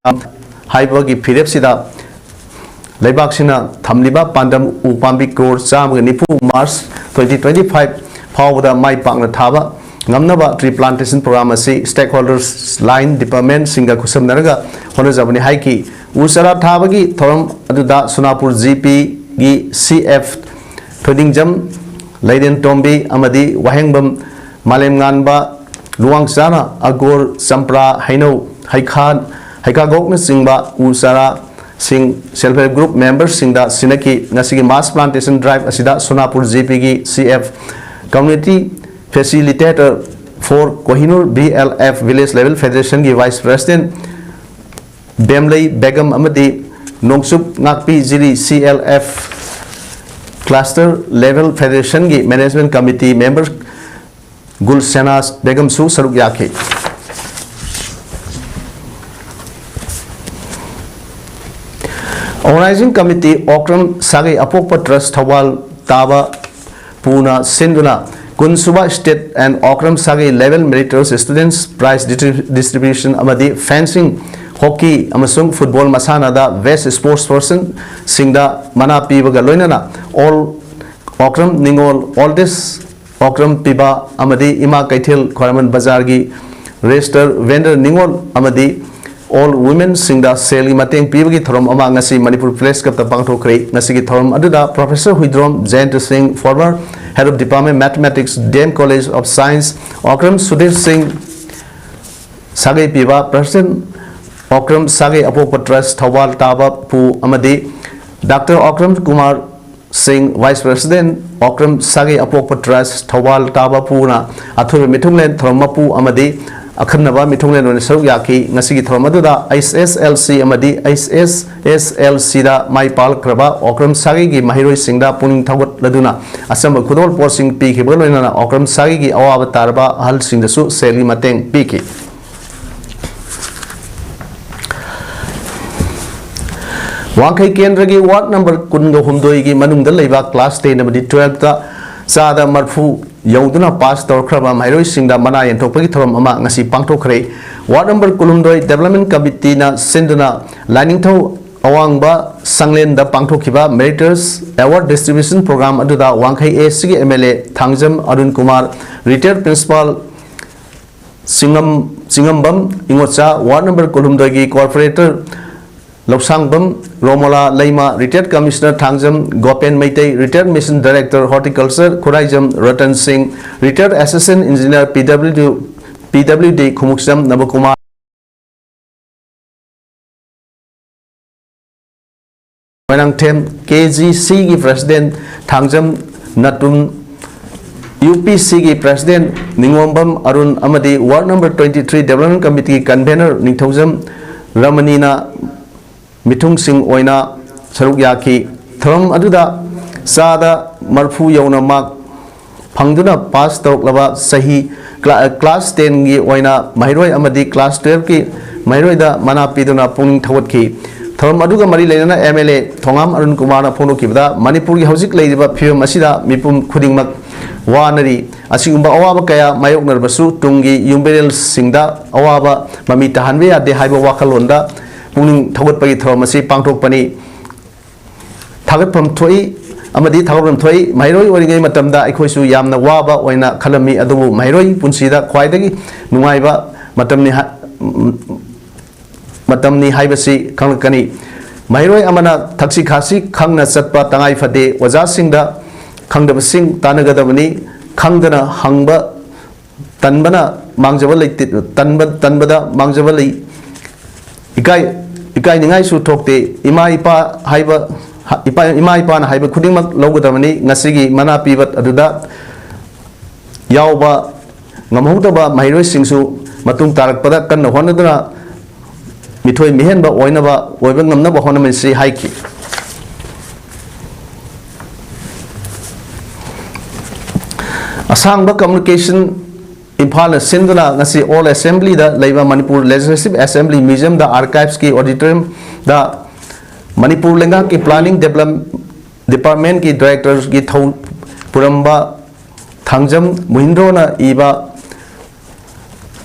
हाइबगी फिरेपसिदा लेबाक्सिना थमलिबा पांडम उपांबी क्रोर चामग निफु मार्च 2025 फावदा माई पांगना थाबा ngamnaba tree plantation program asi stakeholders line department singa kusumnaraga honajabani haiki usara thabagi thoram aduda sunapur gp gi cf thodingjam leiden tombi amadi wahengbam malemnganba luwangsana agor sampra haino haikhan haikagokna singba usara sing self help group members singda sinaki ngasigi mass plantation drive asida sunapur gp gi cf community facilitator for Kohinoor BLF Village Level Federation की Vice President Bemley Begum Amadi Nongsup Ngakpi Ziri CLF Cluster Level Federation की Management Committee Member Gulsena Begum Su Saruk Yake Organizing Committee Okram Sagi Apokpa Trust Thawal Taba Puna Sinduna Kunsuba State and Okram Sagi Level Meritorious Students Prize Distribution Amadi Fencing Hockey Amasung Football Masana da Best Sports Person Singda Mana Pibaga Loinana all Okram Ningol all this Okram Piba Amadi Ima Kaithil Koraman Bazargi Register Vendor Ningol Amadi all women singda seli mateng pibagi thorom ama ngasi Manipur Press Club ta pangthokre ngasi thorom aduda Professor Huidrom Jain Singh former head of department mathematics DM College of Science Okram Sudhir Singh Sagai Piba President Okram Sagai Apokpa Trust Thawal Taba Pu Amadi Dr. Okram Kumar Singh Vice President Okram Sagai Apokpa Trust Thawal Taba Puna Athur Mithunglen Thromapu Amadi Akhanaba Mithunglen on Saruk Yaki Nasigi Thromaduda ISSLC Amadi ISSLC da Maipal Kraba Okram Sagi gi Mahiroi Singda Puning Thagot Laduna Asamba Kudol Porsing Piki Bolona Okram Sagi gi Awabatarba Hal Singdasu Seli Mateng Piki Wangkai Kendragi Ward number Kundo Humdoi gi Manungda Leba Class 10 Amadi 12 da Sada Marfu Yauduna pass Torkraba Mahiroi Singda Mana and Topaki Thorum Ama Ngasi Pangtokre Ward number Kulumdoi Development Committee na Sinduna Lining to Awangba Sanglen da Pangtokiba Meritors Award Distribution Program Aduda Wangkai ASC MLA Thangjam Arun Kumar Retired Principal Singambam Ingocha Ward number Kulumdoi Corporator Lopsangbam Romola Laima Retired Commissioner Thangjam Gopen Meitei Retired Mission Director Horticulture Khuraijam Ratan Singh Retired Assistant Engineer PWD Khumuksam Nabakumar Manangthem KGC ki President Thangjam Natun UPC ki President Ningombam Arun Amadi Ward number 23 Development Committee Convener Ningthaujam Ramanina Mithung Singh Oina Saruk Yaki Thorom Aduda Sada Marfu Yauna Mak Pangduna Pass Toklava Sahi Class 10 gi Oina Mahiroi Amadi Class 12 ki Mahiroi da Mana Piduna Puning Thawat ki Thorom Aduga Mari Lena MLA Thongam Arun Kumar Phono Kibda Manipur gi Hojik Leiba Phim Asida Mipum Khudingmak Wanari Asigumba Awaba Kaya Mayok Narbasu Tungi Yumberel Singda Awaba Mami Tahanwe Ade Haiba Wakalonda Puning Thawat Pagi Thomasi Pangtok Pani Tagat from Toy Amadi Thawam Toy Mairoi Oringai Matamda Ikosu Yamna Waba Oina Kalami Adu Mairoi Punsida Kwaidagi Nungaiba Matamni Haibasi Kankani Mairoi Amana Taxi Kasi Kangna Satpa Tangai Fade Waza Singda Kangda Sing Tanagadamani Kangdana Hangba Tanbana Mangjavali Tanbada Mangjavali Ikai Ningai Su Tokte Ima Ipa na Haiba Kudingmak Logodamani Nasigi Mana Pivat Aduda Yauba Ngamhutaba Mahiroi Singsu Matung Tarak Pada Kan Honadana Mitoi Mihenba Oinaba Oibangamnaba Honamansi Haiki Asangba Communication Impala Sinduna Nasi All Assembly da Laiva Manipur Legislative Assembly Museum da Archives ki Auditorium da Manipur Lenga ki Planning Development Department ki Directors ki Thau Puramba Thangjam Muhindro na Iba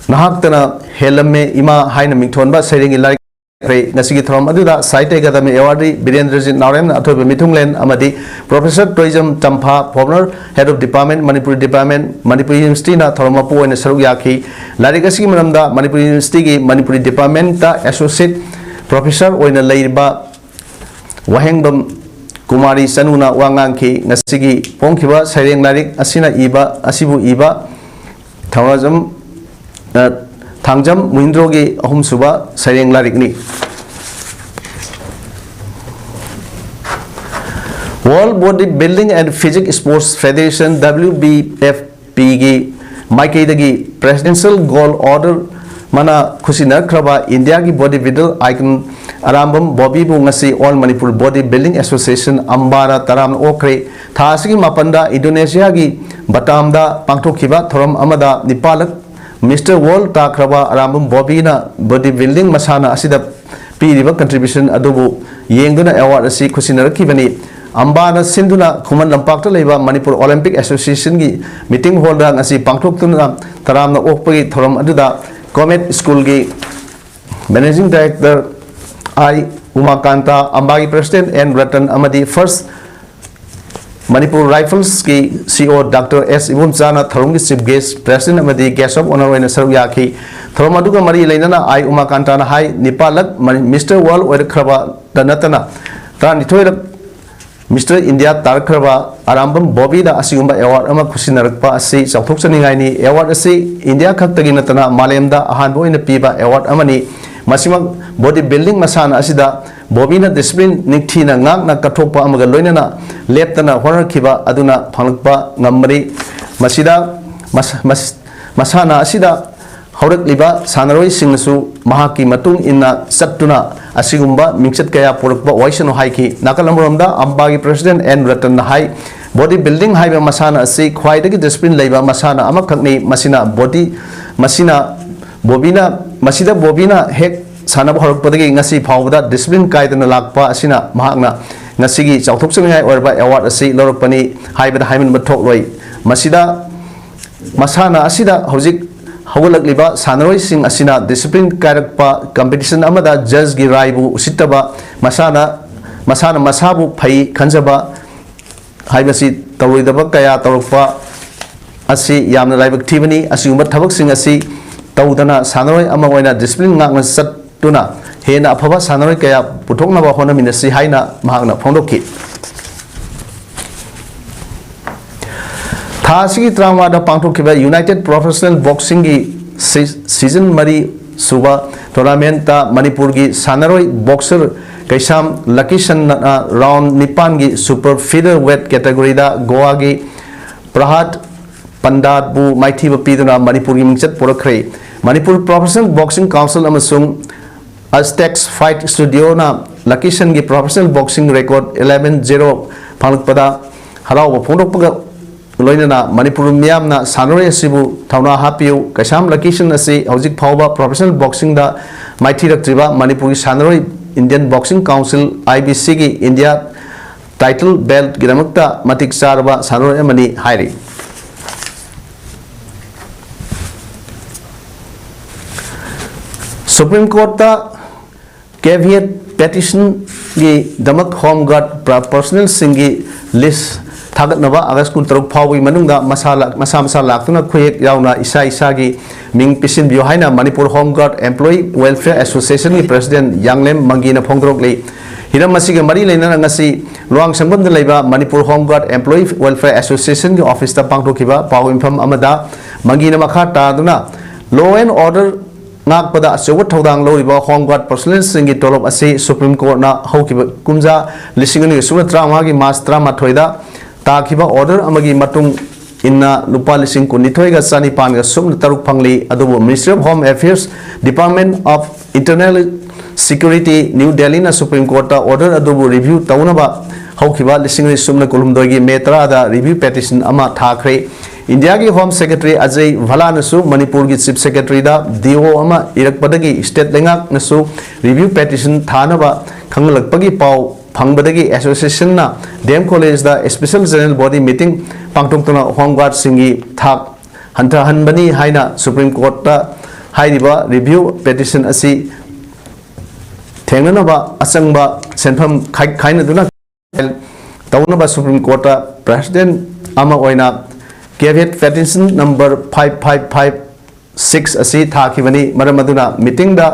Nahaktana Helame Ima Haina Mingthonba Seringi Lai Nasigi Throm Aduda, Site Academy Awardee, Birendrajit Naurem, Atobe Mitunglen, Amadi, Professor Tourism Tampa, Former Head of Department, Manipur Department, Manipur University, Thoromapo and Saruyaki, Larigasi Manamda, Manipur University, Manipur Department, Associate Professor Oina Laiba, Wahengbam Kumari Sanuna Wanganki, Nasigi, Ponkiba, Sareng Larik, Asina Iba, Asibu Iba, Taurazam, Tangjam, Windrogi, Ahum Suba, Sareng Larikni. World Bodybuilding and Physics Sports Federation WBFP Maikaidagi Presidential Goal Order Mana Kusina Kraba India ki bodybuilder icon Arambam Bobby Bungasi All Manipur Bodybuilding Association Ambara Taram Okre Thasigi Mapanda Indonesia gi Batamda Pangtokiba Thoram Amada Nipalak Mr. World Takraba Arambam Bobby na bodybuilding masana asida piriba contribution adubu yengduna award asi Kusina Kibani Ambana Sinduna Kuman Lampakta Leva Manipur Olympic Association gi meeting holder ngasi pangthoktuna taramna okpagi thoram aduda Comet School gi Managing Director I Umakanta Ambagi President and Ratan Amadi First Manipur Rifles ki CEO Dr. S. Ibumchana Tharumgi Chief Guest President Amadi Guest of Honor Wena Saruyaki Thoram aduga mari leinana I Umakanta na hai Nipalak Mr. World Oirkraba Danatana Tan Nitoira Mr. India Tarkraba Arambam Bobby da Asingumba Award Ama Kusinarakpa Asi Southok Saningaini Award Asi India Kaktaginatana Malemda Ahanbo in the Piba Award Amani Masima Bodybuilding Masana Asida Bobina Discipline Niktina Ngak na Katopa Amagaloina Leptana Horror Kiba Aduna Pangpa Namari Masida Masana Asida Haurak Liba Sanaroi Singsu Mahaki Matung Inna Satuna Asigumba Mixed Kaya Purukba Waisano Haiki Nakalamuranda Ambagi President and Ratan Hai Bodybuilding Haiba Masana Asi Kwaidagi Discipline Leba Masana Amakakni Masina Body Masina Bobina Masida Bobina Hek Sana Horukpadagi Ngasi Powda Discipline Kaidana Lakpa Asina Mahagna Nasigi Southok Sangai or by Award Asi Lorupani Haiba Haiman Matokoi Masida Masana Asida Hosik Hawalakliba Sanaroi Sing Asina Discipline Karakpa Competition Amada Judge Giraibu Usitaba Masana Masabu Pai Kanjaba Haibasi Tawidaba Kaya Tawpa Asi Yamna Laibak Tivani Asuma Tabak Sing Asi Tawdana Sanaroi Amawana Discipline Nang Satuna Hena Apava Sanaroi Kaya Putokna Bahona Minasi Haina Mahagna Pondoki Thasigi Tramwada Pangtokiba United Professional Boxing Season Mari Suba Tournament Manipurgi Sanaroi Boxer Kaisam Lakishan Round Nipangi Super Featherweight Category da Goagi Prahat Pandat Bu Mighty Piduna Manipurgi Mingchat Porakre Manipur Professional Boxing Council Amasung Aztecs Fight Studio na Lakishan gi Professional Boxing Record 11-0 Pangpada Harau Pondokpaga Loinana Manipur Miamna Sanore Sibu Tauna Hapiu Kasham Lakishan Asi Hojik Pauba Professional Boxing da Mighty Triba Manipur Sanore Indian Boxing Council IBC gi India Title Belt Giramukta Matik Sarba Sanore Mani Hairi Supreme Court ta caveat petition gi Damak Home Guard Personal Singi list Tagat Nava Agas Kuntaruk Pawi Manunga Masala Laktuna Kuyek Yauna Isa Isagi Ming Pisin Biohaina Manipur Home Guard Employee Welfare Association President Yanglem Mangina Pongdrokli Hiramasiga Mari Lena Ngasi Luang Sambun Leba Manipur Home Guard Employee Welfare Association Office Ta Pangtokiba Pawim Pam Amada Mangina Makata Duna Law and Order Ngak pada Sewat Todang Loriba Home Guard Personnel Singi Tolop Asi Supreme Court na Hokiba Kumza Lisingani Sutra Magi Mastra Matoida Takiba order amagi matung inna lupa lising kunitoy ga sani pan ga sum taruk pangli adubo Ministry of Home Affairs Department of Internal Security New Delhi na Supreme Court order adubo review taunaba haukiba lising ni sum na kulumdogi metra da review petition ama thakre India ki Home Secretary Ajay Bhala nasu Manipur ki Chief Secretary da DO ama irakpadagi state lengak nasu review petition thanaba khanglakpagi pau Pangbadagi Association na DM College da Special General Body Meeting Pangtongtona Home Guard Singi Thak Hanta Hanbani Haina Supreme Court da Hairiba Review Petition Asi थेंगनबा अचंगबा सेंफम खाइनदुना तौनबा supreme court president अमा ओइना केविट petition number 5556 असी थाखिबनी मरम अदुना meeting दा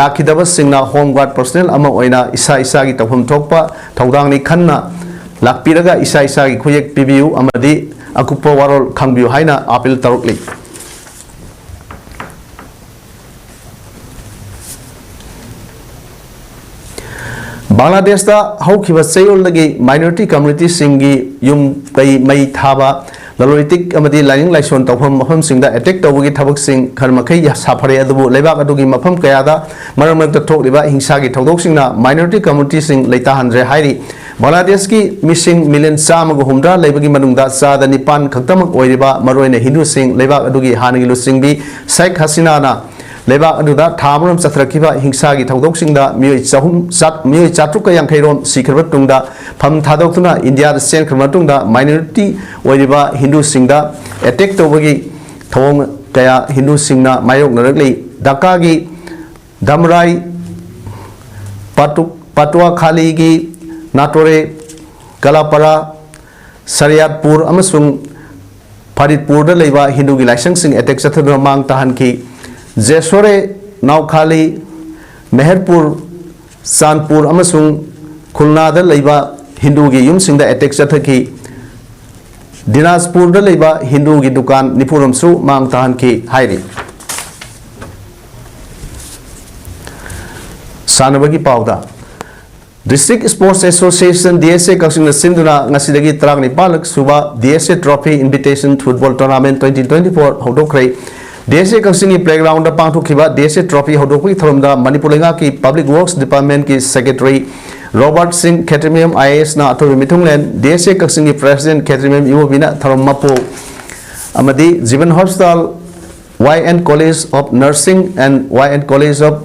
लाखिदबा सिंगना होम गार्ड पर्सनल अमा ओइना इसा इसा की तफम थोकपा थौदांगनी खन्ना लाखपिरगा इसा इसा की खुयेक पिबियु अमदी अकुपो वारोल खंगबियु हाइना अपील तरुकली बांग्लादेश दा हौखिबा चैयोलदगी माइनॉरिटी कम्युनिटी सिंगी युम कई मई थाबा ललोइटिक अमदी लाइनिंग लाइसोन तौफम मफम सिंगदा अटैक तौबगी थबक सिंग खरमखै साफरे अदुबु लेबाक अदुगी मफम कयादा मरमरत थोकलिबा हिंसागी थौदोक सिंगना माइनॉरिटी कम्युनिटी सिंग लेता हंद्रे हाइरी बांग्लादेश की मिसिंग मिलियन चामग हुमद्रा लेबगी मनुंगदा चादा निपान खक्तमक ओइरिबा मरोइने हिंदू सिंग लेबाक अदुगी हानगी लुसिंगबी शेख हसीनाना लेबाक अदुदा थामरम चथरखिबा हिंसागी थौदोकसिंगदा मियोय चात्रुक यांखैरोम सिखरबा तुंगदा फम थादोक्तुना इंडिया सेनखरबा तुंगदा माइनॉरिटी ओइरिबा हिंदू सिंगदा अटैक तौबगी थौंग कया हिंदू सिंगना मायोक नरगली ढाका की धमराई पटुआ खाली की नाटोरे कलापरा सरियातपुर अमसुंग फरीदपुर लेबा हिंदू की लाइसेंस सिंग अटैक चथरना मांग ताहन की जेसोरे नावखाली मेहरपुर चांदपुर अमसुंग खुलनाद लेबा हिंदू की यूम सिंग अटैक चथकी दिनाजपुर लेबा हिंदू की दुकान निपुरमसु मांग ताहन की हाइरी सानबगी पाउदा डिस्ट्रिक्ट स्पोर्ट्स एसोसिएशन DSA कक्सिंग सिंधुना ngasiदगी त्राग निपालक सुबा DSA trophy invitation football tournament 2024 होदोखरै DSA कक्सिंग प्लेग्राउंड पांथोखिबा DSA ट्रॉफी होदोखै थरमदा मणिपुर लेंगा की पब्लिक वर्क्स डिपार्टमेंट की secretary Robert Singh Khetrimayum IAS ना अथोबी मिथुंगलेन DSA कक्सिंग प्रेसिडेंट खेत्रीमेम इवोबिना थरम मपो अमदी Jeevan hospital YN college of nursing and YN college of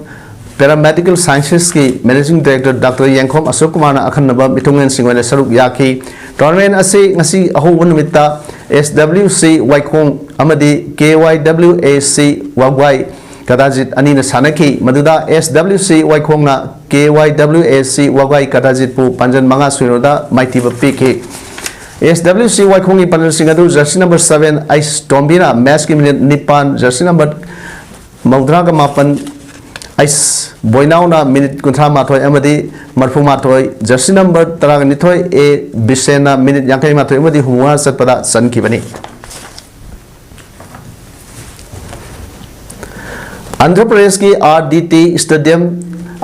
paramedical sciences की managing director doctor Yangkhom Ashok Kumar अखनबा मिथुंगलेन सिंगवेन सरुक याकी टूर्नामेंट असे ngasi अहोबन मित्ता SWC वाइखोंग अमदी KYWAC वागवाई कदाजित अनीन सानकी मदुदा SWC वाइखोंगना KYWAC वागवाई कदाजित पु पंजन मंगा सुइनोदा माइतिब पीके SWC वाइखोंगी पंजन सिंगदु जर्सी नंबर 7 आइस टोम्बिना मैच की मिनट निपान जर्सी नंबर मौद्रा का मापन आइस बोइनाउना मिनट कुंथा माथोय अमदी मरफु माथोय जर्सी नंबर 12 A बिसेना मिनट यांकै माथोय अमदी हुआ सतपदा सनखिबनी आंध्र प्रदेश की RDT स्टेडियम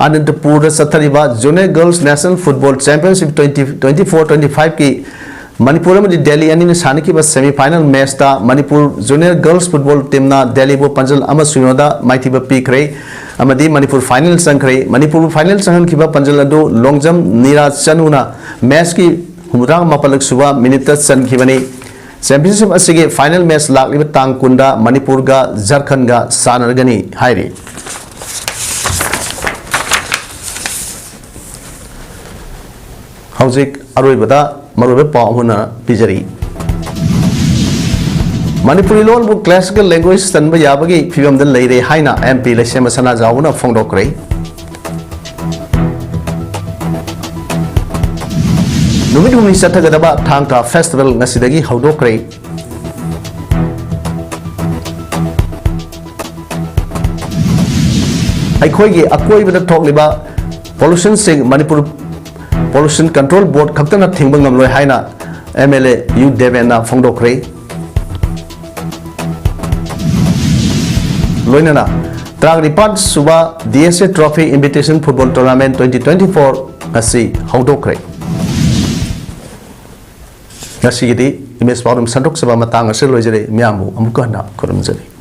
अनंतपुर सत्तरीबा junior girls national football championship 2024-25 की मणिपुर में दिल्ली अनी सानिकिबा सेमीफाइनल मैच ता Manipur junior girls football team ना दिल्ली बो पंजल अमा सुइनोदा माइथिबा पीखरे अमदी मणिपुर फाइनल संखरे मणिपुर फाइनल संहनखिबा पंजल अदु लोंगजम नीराज चनुना मैच की हुमरांग मापलक सुबा मिनिट चनखिबनी चैंपियनशिप असिगे फाइनल मैच लाखलिबा तांग कुंदा मणिपुर गा झारखंड गा सानरगनी हाइरी हौजिक अरोइबदा मरुबे पाहुना पिजरी मणिपुरी लोन बु क्लासिकल लैंग्वेज तनब याबगी फिबम द लेरे हाइना MP लेसेम सना जाउना फोंगदोक्रे नुमित हुमनि सथगदबा थांगता फेस्टिवल ngasiदगी हौदोक्रे अखोइगे अकोइबदा थोकलिबा पोल्यूशन से मणिपुर पोल्यूशन कंट्रोल बोर्ड खक्तना थिंगबा ngamloi haina MLA U Devena फोंगदोक्रे लोइनना त्रागनिपान सुबा DSA trophy invitation football tournament 2024 ngasi हौदोक्रे ngasi gidi इमेज पाउडम संदोक सभा मतंग असे लोइजरे म्यामु अमुक हना खुरमजरे।